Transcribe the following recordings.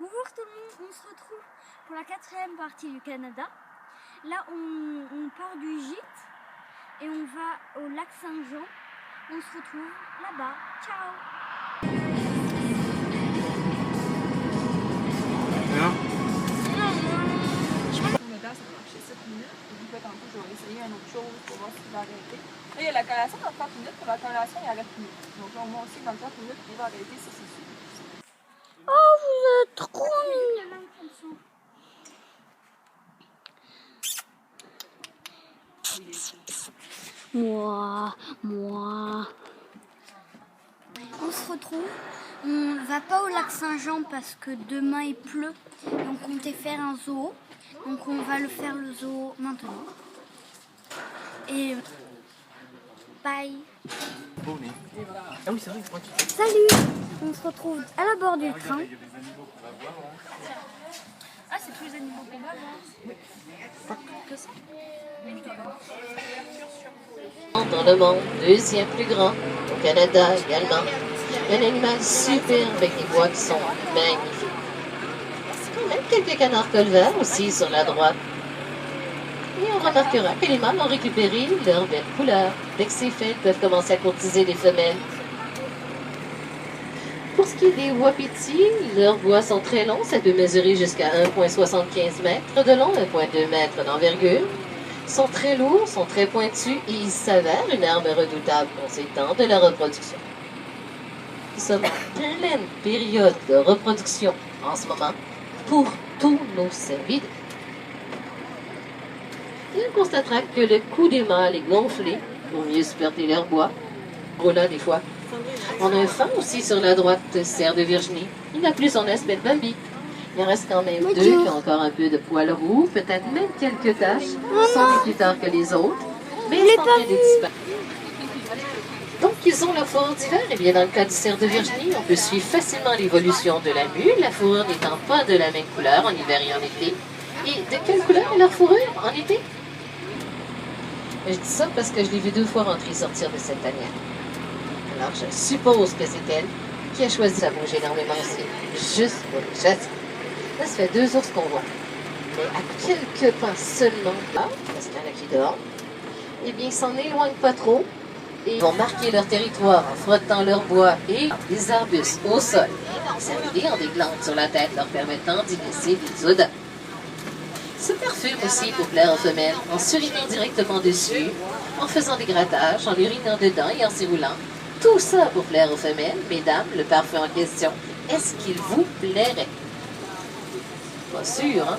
Bonjour tout le monde, on se retrouve pour la 4e partie du Canada. Là on part du gîte et on va au lac Saint-Jean. On se retrouve là-bas. Ciao. Ça marchait 7 minutes. Et puis tantôt, je vais essayer une autre chose pour voir s'il va arrêter. Là, il y a la collation dans 30 minutes. Pour la collation, il arrête plus. Donc là, au moins aussi, dans 30 minutes, il va arrêter, ça c'est sûr. Oh, vous êtes trop mignons. Moi. On se retrouve. On va pas au lac Saint-Jean parce que demain il pleut. Donc on comptait faire un zoo. Donc on va le faire le zoo maintenant. Et bye. Ah oui, c'est vrai, Salut. On se retrouve à la bord du train. Ah, c'est tous les animaux qu'on va voir. Dans le monde, deuxième plus grand, au Canada également. Un animal superbe avec des bois qui sont magnifiques. Même quelques canards colverts aussi sur la droite. Et on remarquera que les mâles ont récupéré leur belle couleur. Dès que c'est fait, ils peuvent commencer à courtiser les femelles. Pour ce qui est des wapitis, leurs bois sont très longs. Ça peut mesurer jusqu'à 1,75 mètres de long, 1,2 mètres d'envergure. Ils sont très lourds, sont très pointus et ils s'avèrent une arme redoutable en ces temps de la reproduction. Nous sommes en pleine période de reproduction en ce moment pour tous nos cervidés. Et on constatera que le cou des mâles est gonflé pour mieux supporter leur bois. Roulant des fois. On a un fan aussi sur la droite, cerf de Virginie. Il n'a plus son aspect de Bambi. Il en reste quand même deux qui ont encore un peu de poils roux, peut-être même quelques taches, sont plus tard que les autres, mais ils sont en train de disparaître. Donc, ils ont leur fourrure d'hiver. Et bien, dans le cas du cerf de Virginie, on peut suivre facilement l'évolution de la mue, la fourrure n'étant pas de la même couleur en hiver et en été. Et de quelle couleur est leur fourrure en été? Je dis ça parce que je l'ai vu 2 fois rentrer et sortir de cette tanière. Alors, je suppose que c'est elle qui a choisi de bouger énormément aussi, juste pour les chasser. Là, ça fait 2 ours qu'on voit. Mais à quelques pas seulement, là, parce qu'il y en a qui dehors, eh bien, ils s'en éloignent pas trop et ils vont marquer leur territoire en frottant leur bois et des arbustes au sol. Les cervidés ont des glandes sur la tête leur permettant d'initier des odeurs. Se parfument aussi pour plaire aux femelles en s'urinant directement dessus, en faisant des grattages, en urinant dedans et en s'y roulant. Tout ça pour plaire aux femelles. Mesdames, le parfum en question, est-ce qu'il vous plairait? Pas sûr, hein?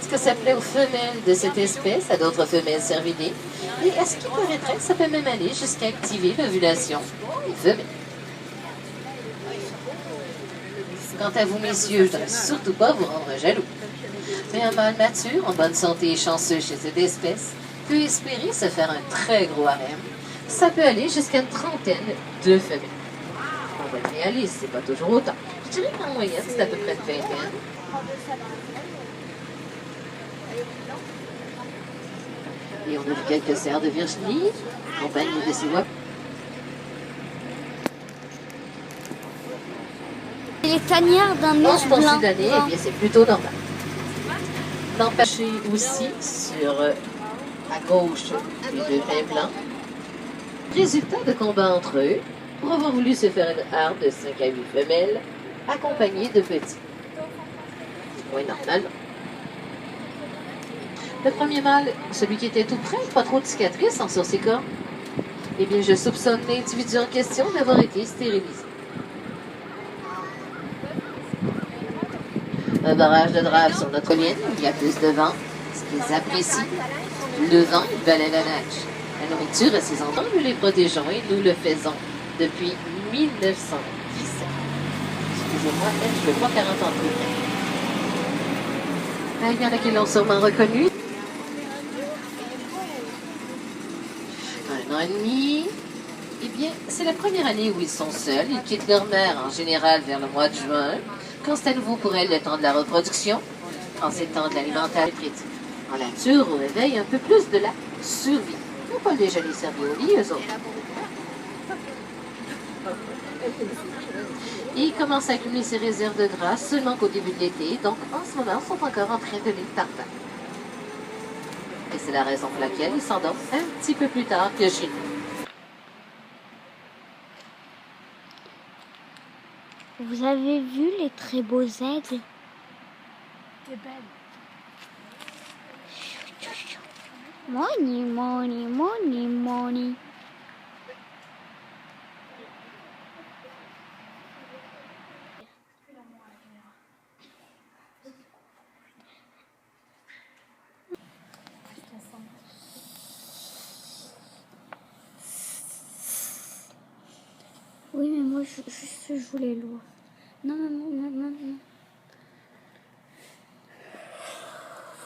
Est-ce que ça plaît aux femelles de cette espèce, à d'autres femelles cervidées? Et est-ce qu'il paraîtrait que ça peut même aller jusqu'à activer l'ovulation des femelles? Quant à vous, messieurs, je ne dois surtout pas vous rendre jaloux. Mais un mâle mature, en bonne santé et chanceux chez cette espèce, peut espérer se faire un très gros harem. Ça peut aller jusqu'à une trentaine de femelles. On va être réaliste, c'est pas toujours autant. Je dirais qu'en moyenne, c'est à peu près une vingtaine. Et on a vu quelques cerfs de Virginie, accompagnés de ses wapis. Les tanières d'un En ours ce blanc. temps d'année, eh bien, c'est plutôt normal. L'empêcher aussi sur à gauche les 2 pins blancs. Résultat de combat entre eux, pour avoir voulu se faire une harpe de 5 à 8 femelles, accompagnées de petits. Oui, normalement. Le premier mâle, celui qui était tout près, pas trop de cicatrices sur ses corps, eh bien, je soupçonne l'individu en question d'avoir été stérilisé. Un barrage de drap sur notre ligne, il y a plus de vent, ce qu'ils apprécient. Le vent, il valait la neige. La nourriture à ces endroits, nous les protégeons et nous le faisons depuis 1917. Excusez-moi, je ne veux pas 40 ans plus. Il y en a qui l'ont sûrement reconnu. 1 an et demi. Eh bien, c'est la première année où ils sont seuls. Ils quittent leur mère en général vers le mois de juin, quand c'est à nouveau pour elle le temps de la reproduction, en ces temps de l'alimentaire critique. En nature, on réveille un peu plus de la survie. Ils n'ont pas déjà les cerveaux au lit, eux autres. Et il commence à accumuler ses réserves de gras seulement qu'au début de l'été, donc en ce moment, ils sont encore en train de les tartiner. Et c'est la raison pour laquelle ils s'endorment un petit peu plus tard que chez nous. Vous avez vu les très beaux aigles? T'es belle. Money, money, money, money. Oui, mais moi, je voulais l'eau. Non, non, non, non, non, non.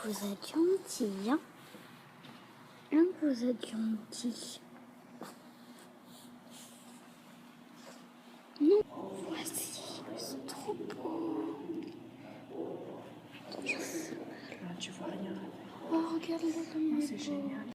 Vous êtes gentil, hein? Vous êtes gentil. Non, voici, c'est trop beau. Là, tu vois rien. Oh, regarde-le comme il est C'est beau. génial.